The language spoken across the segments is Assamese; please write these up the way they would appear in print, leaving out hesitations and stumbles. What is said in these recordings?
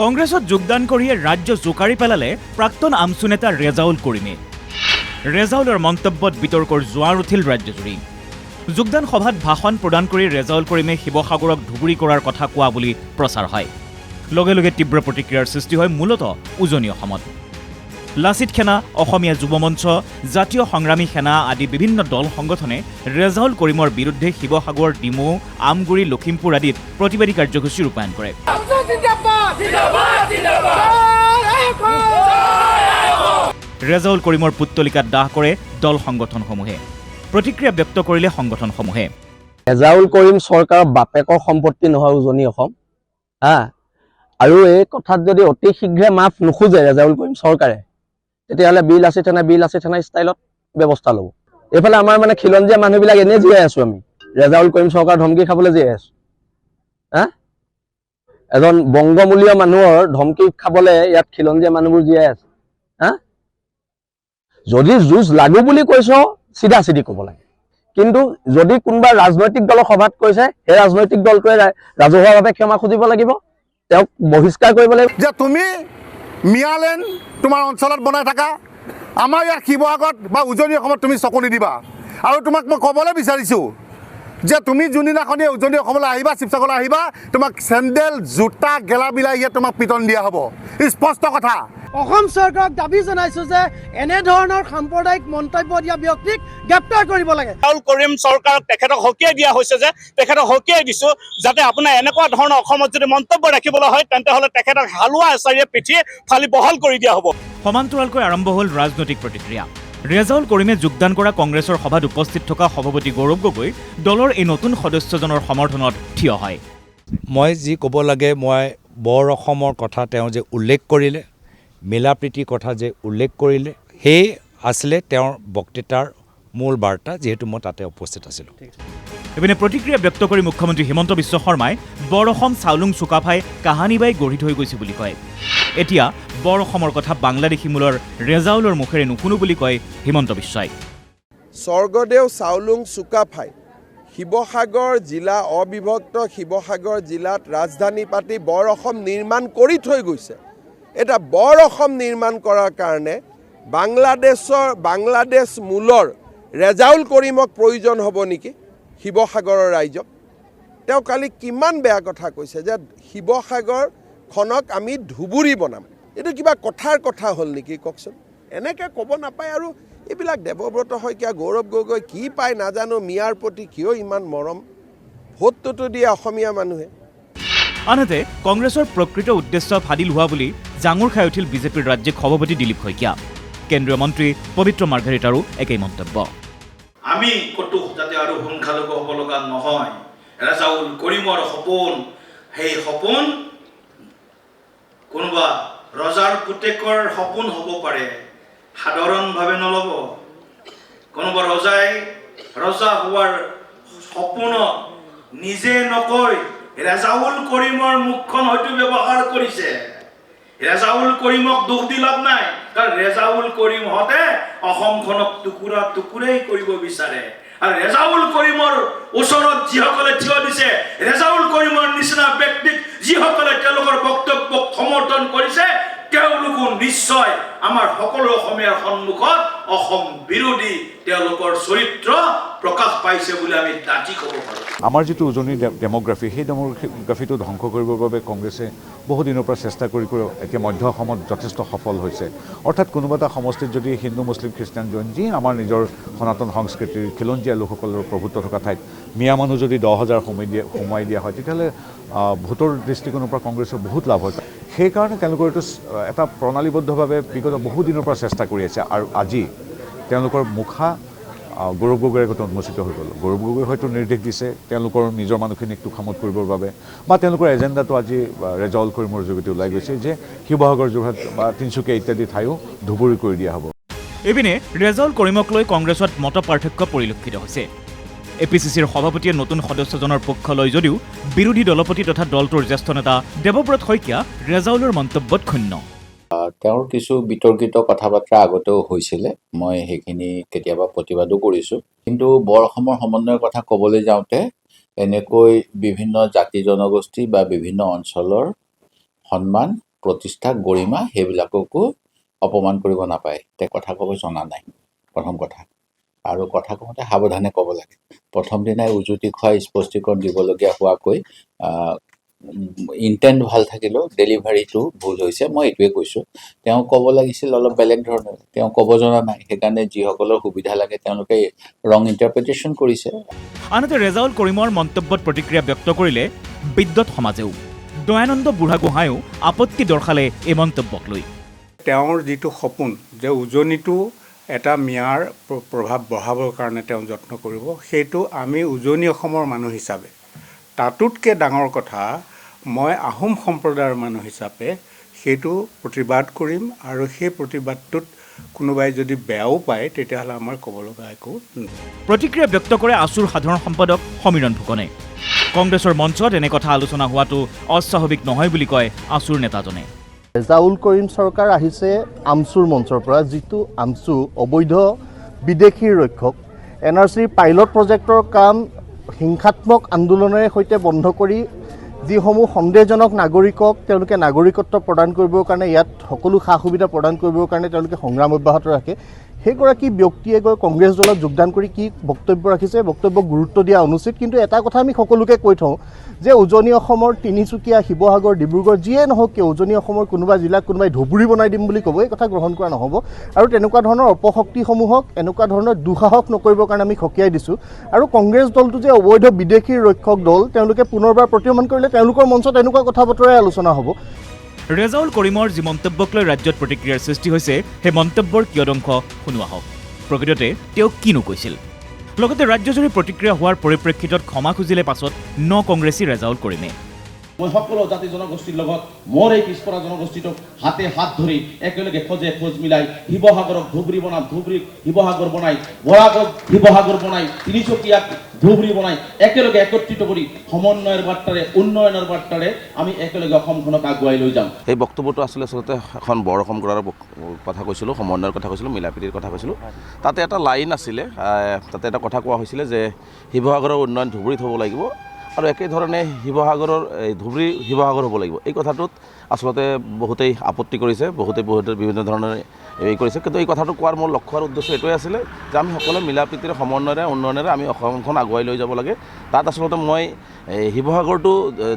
কংগ্ৰেছত যোগদান কৰিয়ে ৰাজ্য জোকাৰি পেলালে প্ৰাক্তন আমচু নেতা ৰেজাউল কৰিমে। ৰেজাউলৰ মন্তব্যত বিতৰ্কৰ জোৱাৰ উঠিল ৰাজ্যজুৰি। যোগদান সভাত ভাষণ প্ৰদান কৰি ৰেজাউল কৰিমে শিৱসাগৰক ধুবুৰী কৰাৰ কথা কোৱা বুলি প্ৰচাৰ হয়। লগে লগে তীব্ৰ প্ৰতিক্ৰিয়াৰ সৃষ্টি হয় মূলতঃ উজনি অসমত। লাচিত সেনা, অসমীয়া যুৱ মঞ্চ, জাতীয় সংগ্ৰামী সেনা আদি বিভিন্ন দল সংগঠনে ৰেজাউল কৰিমৰ বিৰুদ্ধে শিৱসাগৰ, ডিমৌ, আমগুৰি, লখিমপুৰ আদিত প্ৰতিবাদী কাৰ্যসূচী ৰূপায়ণ কৰে। ৰেজাউল কৰিমৰ পুত্তলিকাত দাহ কৰে দল সংগঠনসমূহে। প্ৰতিক্ৰিয়া ব্যক্ত কৰিলে সংগঠনসমূহে। ৰেজাউল কৰিম চৰকাৰৰ বাপেকৰ সম্পত্তি নহয় উজনি অসম, আৰু এই কথাত যদি অতি শীঘ্ৰে মাফ নোখোজে ৰেজাউল কৰিম চৰকাৰে, তেতিয়াহ'লে বিল আছে থানা ষ্টাইলত ব্যৱস্থা ল'ব। এইফালে আমাৰ মানে খিলঞ্জীয়া মানুহবিলাক এনেই জীয়াই আছো আমি, ৰেজাউল কৰিম চৰকাৰ ধমকি খাবলৈ জীয়াই আছো। এজন বংগমূলীয় মানুহৰ ধমকি খাবলৈ ইয়াত খিলঞ্জীয়া মানুহবোৰ জীয়াই আছে। যদি যুঁজ লাগো বুলি কৈছ চিধা চিধি ক'ব লাগে, কিন্তু যদি কোনোবা ৰাজনৈতিক দলৰ সভাত কৈছে সেই ৰাজনৈতিক দলটোৱে ৰাজহুৱাভাৱে ক্ষমা খুজিব লাগিব, তেওঁক বহিষ্কাৰ কৰিব লাগিব। যে তুমি মিয়ালেন তোমাৰ অঞ্চলত বনাই থাকা, আমাৰ ইয়াত শিৱসাগৰত বা উজনি অসমত তুমি চকু নিদিবা। আৰু তোমাক মই ক'বলৈ বিচাৰিছোঁ যে তুমি যোনদিনাখনি উজনি অসমলৈ আহিবা, শিৱসাগৰলৈ আহিবা, তোমাক চেণ্ডেল, জোতা, গেলা বিলাহীয়ে তোমাক পিটন দিয়া হ'ব। স্পষ্ট কথা। অসম চৰকাৰক দাবী জনাইছোঁ যে এনেধৰণৰ সাম্প্ৰদায়িক মন্তব্য দিয়া ব্যক্তিক গ্ৰেপ্তাৰ কৰিব লাগে। ৰেজাউল কৰিম চৰকাৰক তেখেতক সকীয়াই দিয়া হৈছে যে তেখেতক সকীয়াই দিছোঁ যাতে আপোনাৰ এনেকুৱা ধৰণৰ অসমত যদি মন্তব্য ৰাখিবলৈ হয় তেন্তে হ'লে তেখেতক হালোৱা এচাৰিয়ে পিঠি ফালি বহল কৰি দিয়া হ'ব। সমান্তৰালকৈ আৰম্ভ হ'ল ৰাজনৈতিক প্ৰতিক্ৰিয়া। ৰেজাউল কৰিমে যোগদান কৰা কংগ্ৰেছৰ সভাত উপস্থিত থকা সভাপতি গৌৰৱ গগৈ দলৰ এই নতুন সদস্যজনৰ সমৰ্থনত থিয় হয়। মই যি ক'ব লাগে, মই বৰ অসমৰ কথা তেওঁ যে উল্লেখ কৰিলে, মিলা প্ৰীতিৰ কথা যে উল্লেখ কৰিলে, সেই আছিলে তেওঁৰ বক্তৃতাৰ মূল বাৰ্তা, যিহেতু মই তাতে উপস্থিত আছিলোঁ। ইপিনে প্ৰতিক্ৰিয়া ব্যক্ত কৰি মুখ্যমন্ত্ৰী হিমন্ত বিশ্ব শৰ্মাই বৰ অসম চাউলুং চুকাফাই কাহানী বাই গঢ়ি থৈ গৈছে বুলি কয়। এতিয়া বৰ অসমৰ কথা বাংলাদেশী মূলৰ ৰেজাউলৰ মুখেৰে নুশুনো বুলি কয় হিমন্ত বিশ্বই। স্বৰ্গদেউ চাউলুং চুকাফাই শিৱসাগৰ জিলা, অবিভক্ত শিৱসাগৰ জিলাত ৰাজধানী পাতি বৰ অসম নিৰ্মাণ কৰি থৈ গৈছে। এটা বৰ অসম নিৰ্মাণ কৰাৰ কাৰণে বাংলাদেশ মূলৰ ৰেজাউল কৰিমক প্ৰয়োজন হ'ব নেকি শিৱসাগৰৰ ৰাইজক? তেওঁ কালি কিমান বেয়া কথা কৈছে যে শিৱসাগৰখনক আমি ধুবুৰী বনাম। এইটো কিবা কথাৰ কথা হ'ল নেকি কওকচোন? এনেকৈ ক'ব নাপায়। আৰু এইবিলাক দেৱব্ৰত শইকীয়া, গৌৰৱ গগৈ কি পায় নাজানো, মিয়াৰ প্ৰতি কিয় ইমান মৰম? ভোটটোতো দিয়ে অসমীয়া মানুহে। আনহাতে কংগ্ৰেছৰ প্ৰকৃত উদ্দেশ্য ফাদিল হোৱা বুলি জাঙুৰ খাই উঠিল বিজেপিৰ ৰাজ্যিক সভাপতি দিলীপ শইকীয়া। কেন্দ্ৰীয় মন্ত্ৰী পবিত্ৰ মাৰ্ঘাৰিটাৰো একেই মন্তব্য। আমি ক'তো যাতে আৰু সংখ্যালঘু হ'ব লগা নহয়। ৰেজাউল কৰিমৰ সপোন, সেই সপোন কোনোবা ৰজাৰ পুতেকৰ সপোন হ'ব পাৰে, সাধাৰণভাৱে নল'ব। কোনোবা ৰজাই ৰজা হোৱাৰ সপোন নিজে নকৈ ৰেজাউল কৰিমৰ মুখখন হয়তো ব্যৱহাৰ কৰিছে। ৰেজাউল কৰিমক দুখ দি লাভ নাই, কাৰণ ৰেজাউল কৰিমহঁতে অসমখনক টুকুৰা টুকুৰাই কৰিব বিচাৰে। আৰু ৰেজাউল কৰিমৰ ওচৰত যিসকলে থিয় দিছে, ৰেজাউল কৰিমৰ নিচিনা ব্যক্তিক যিসকলে তেওঁলোকৰ বক্তব্যক সমৰ্থন কৰিছে, তেওঁলোকো নিশ্চয় আমাৰ সকলো অসমীয়াৰ সন্মুখত অসম বিৰোধী তেওঁলোকৰ চৰিত্ৰ প্ৰকাশ পাইছে বুলি আমি দাঁতি ক'ব পাৰোঁ। আমাৰ যিটো উজনিৰ ডেম'গ্ৰাফি, সেই ডেম'গ্ৰাফিটো ধ্বংস কৰিবৰ বাবে কংগ্ৰেছে বহুদিনৰ পৰা চেষ্টা কৰি এতিয়া মধ্য অসমত যথেষ্ট সফল হৈছে। অৰ্থাৎ কোনোবা এটা সমষ্টিত যদি হিন্দু, মুছলিম, খ্ৰীষ্টান, জৈন, যি আমাৰ নিজৰ সনাতন সংস্কৃতিৰ খিলঞ্জীয়া লোকসকলৰ প্ৰভুত্ব থকা ঠাইত মিয়া মানুহ যদি 10,000 সোমাই দিয়া হয়, তেতিয়াহ'লে ভোটৰ দৃষ্টিকোণৰ পৰা কংগ্ৰেছৰ বহুত লাভ হয়। সেইকাৰণে তেওঁলোকৰ এইটো এটা প্ৰণালীবদ্ধভাৱে বিগত বহুদিনৰ পৰা চেষ্টা কৰি আছে। আৰু আজি তেওঁলোকৰ মুখা গৌৰৱ গগৈৰ আগতে উন্মোচিত হৈ গ'ল। গৌৰৱ গগৈ হয়তো নিৰ্দেশ দিছে তেওঁলোকৰ নিজৰ মানুহখিনিক তোষামত কৰিবৰ বাবে, বা তেওঁলোকৰ এজেণ্ডাটো আজি ৰেজাউল কৰিমৰ যোগেদি ওলাই গৈছে যে শিৱসাগৰ, যোৰহাট বা তিনিচুকীয়া ইত্যাদি ঠাইও ধুবুৰী কৰি দিয়া হ'ব। ইপিনে ৰেজাউল কৰিমক লৈ কংগ্ৰেছত মত পাৰ্থক্য পৰিলক্ষিত হৈছে। এপিচিচিৰ সভাপতিয়ে নতুন সদস্যজনৰ পক্ষ লয় যদিও বিৰোধী দলপতি তথা দলটোৰ জ্যেষ্ঠ নেতা দেৱব্ৰত শইকীয়া ৰেজাউলৰ মন্তব্যত ক্ষুণ্ণ। তেওঁৰ কিছু বিতৰ্কিত কথা বাৰ্তা আগতেও হৈছিলে, মই সেইখিনি কেতিয়াবা প্ৰতিবাদো কৰিছোঁ। কিন্তু বৰ অসমৰ সমন্বয়ৰ কথা ক'বলৈ যাওঁতে এনেকৈ বিভিন্ন জাতি জনগোষ্ঠী বা বিভিন্ন অঞ্চলৰ সন্মান, প্ৰতিষ্ঠা, গৰিমা সেইবিলাককো অপমান কৰিব নাপায়। তেওঁ কথা ক'ব জনা নাই, প্ৰথম কথা। আৰু কথা কওঁতে সাৱধানে ক'ব লাগে। প্ৰথম দিনাই উজুতি খুৱাই স্পষ্টীকৰণ দিবলগীয়া হোৱাকৈ ইণ্টেণ্ট ভাল থাকিলেও ডেলিভাৰীটো ভুল হৈছে, মই এইটোৱে কৈছোঁ। তেওঁ ক'ব লাগিছিল অলপ বেলেগ ধৰণে, তেওঁ ক'ব জনা নাই, সেইকাৰণে যিসকলৰ সুবিধা লাগে তেওঁলোকে ৰং ইণ্টাৰপ্ৰিটেশ্যন কৰিছে। আনহাতে ৰেজাউল কৰিমৰ মন্তব্যত প্ৰতিক্ৰিয়া ব্যক্ত কৰিলে বিদ্যুৎ সমাজেও। দয়ানন্দ বুঢ়াগোহাঁয়েও আপত্তি দৰ্শালে এই মন্তব্যক লৈ। তেওঁৰ যিটো সপোন যে উজনিটো এটা মিয়াৰ প্ৰভাৱ বঢ়াবৰ কাৰণে তেওঁ যত্ন কৰিব, সেইটো আমি উজনি অসমৰ মানুহ হিচাপে, তাতোতকৈ ডাঙৰ কথা মই আহোম সম্প্ৰদায়ৰ মানুহ হিচাপে সেইটো প্ৰতিবাদ কৰিম। আৰু সেই প্ৰতিবাদটোত কোনোবাই যদি বেয়াও পায় তেতিয়াহ'লে আমাৰ ক'ব লগা একো নাই। প্ৰতিক্ৰিয়া ব্যক্ত কৰে আছুৰ সাধাৰণ সম্পাদক সমীৰণ ফুকনে। কংগ্ৰেছৰ মঞ্চত এনে কথা আলোচনা হোৱাটো অস্বাভাৱিক নহয় বুলি কয় আছুৰ নেতাজনে। ৰেজাউল কৰিম চৰকাৰ আহিছে আমচুৰ মঞ্চৰ পৰা, যিটো আমচু অবৈধ বিদেশীৰ ৰক্ষক। NRCৰ পাইলট প্ৰজেক্টৰ কাম হিংসাত্মক আন্দোলনেৰে সৈতে বন্ধ কৰি যিসমূহ সন্দেহজনক নাগৰিকক তেওঁলোকে নাগৰিকত্ব প্ৰদান কৰিবৰ কাৰণে, ইয়াত সকলো সা সুবিধা প্ৰদান কৰিবৰ কাৰণে তেওঁলোকে সংগ্ৰাম অব্যাহত ৰাখে। সেইগৰাকী ব্যক্তিয়ে গৈ কংগ্ৰেছ দলত যোগদান কৰি কি বক্তব্য ৰাখিছে, বক্তব্যক গুৰুত্ব দিয়া অনুচিত। কিন্তু এটা কথা আমি সকলোকে কৈ থওঁ যে উজনি অসমৰ তিনিচুকীয়া, শিৱসাগৰ, ডিব্ৰুগড় যিয়ে নহওক কিয় উজনি অসমৰ কোনোবা জিলাক কোনোবাই ধুবুৰী বনাই দিম বুলি ক'ব, এই কথা গ্ৰহণ কৰা নহ'ব। আৰু তেনেকুৱা ধৰণৰ অপশক্তিসমূহক এনেকুৱা ধৰণৰ দুঃসাহস নকৰিবৰ কাৰণে আমি সকীয়াই দিছোঁ। আৰু কংগ্ৰেছ দলটো যে অবৈধ বিদেশীৰ ৰক্ষক দল, তেওঁলোকে পুনৰবাৰ প্ৰতীয়মান কৰিলে তেওঁলোকৰ মঞ্চত এনেকুৱা কথা বতৰাই আলোচনা হ'ব। ৰেজাউল কৰিমৰ যি মন্তব্যক লৈ ৰাজ্যত প্ৰতিক্ৰিয়াৰ সৃষ্টি হৈছে, সেই মন্তব্যৰ কিয়দংশ শুনোৱা হওক। প্ৰকৃততে তেওঁ কিনো কৈছিল। লগতে ৰাজ্যজুৰি প্ৰতিক্ৰিয়া হোৱাৰ পৰিপ্ৰেক্ষিতত ক্ষমা খুজিলে পাছত কংগ্ৰেছী ৰেজাউল কৰিমে। মই সকলো জাতি জনগোষ্ঠীৰ লগত মোৰ এই পিছপৰা জনগোষ্ঠীটোক হাতে হাত ধৰি একেলগে খোজে খোজ মিলাই শিৱসাগৰক ধুবুৰী বনাম, ধুবুৰীক শিৱসাগৰ বনাই, বৰাকক শিৱসাগৰ বনাই, তিনিচুকীয়াক ধুবুৰী বনাই একেলগে একত্ৰিত কৰি সমন্বয়ৰ বাৰ্তাৰে, উন্নয়নৰ বাৰ্তাৰে আমি একেলগে অসমখনক আগুৱাই লৈ যাম। এই বক্তব্যটো আচলতে এখন বৰ অসম গঢ়াৰ কথা কৈছিলোঁ, সমন্বয়ৰ কথা কৈছিলোঁ, মিলাপ্ৰীতিৰ কথা কৈছিলোঁ। তাতে এটা লাইন আছিলে, তাতে এটা কথা কোৱা হৈছিলে যে শিৱসাগৰৰ উন্নয়ন ধুবুৰীত হ'ব লাগিব আৰু একেধৰণে শিৱসাগৰৰ ধুবুৰী শিৱসাগৰ হ'ব লাগিব। এই কথাটোত আচলতে বহুতেই আপত্তি কৰিছে, বহুতে বিভিন্ন ধৰণে এই কৰিছে। কিন্তু এই কথাটো কোৱাৰ মোৰ লক্ষ্য আৰু উদ্দেশ্য এইটোৱে আছিলে যে আমি সকলোৱে মিলাপ্ৰীতিৰে, সমন্বয়েৰে, উন্নয়নেৰে আমি অসমখন আগুৱাই লৈ যাব লাগে। তাত আচলতে মই শিৱসাগৰটো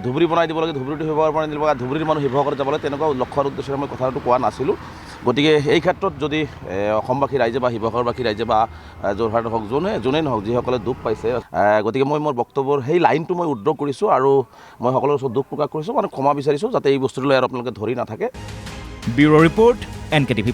ধুবুৰী বনাই দিব লাগে, ধুবুৰীটো শিৱসাগৰ বনাই দিব লাগে, ধুবুৰীৰ মানুহ শিৱসাগৰত যাব লাগে, তেনেকুৱা লক্ষ্য আৰু উদ্দেশ্যৰে মই কথাটো কোৱা নাছিলোঁ। গতিকে এই ক্ষেত্ৰত যদি অসমবাসী ৰাইজে বা শিৱসাগৰবাসী ৰাইজে বা যোৰহাট হওক, যোনেই নহওক, যিসকলে দুখ পাইছে, গতিকে মই মোৰ বক্তব্যৰ সেই লাইনটো মই উদ্ধৃত কৰিছোঁ আৰু মই সকলোৰে ওচৰত দুখ প্ৰকাশ কৰিছোঁ, মানে ক্ষমা বিচাৰিছোঁ যাতে এই বস্তুটোলৈ আৰু আপোনালোকে ধৰি নাথাকে। Bureau' report NKTV+।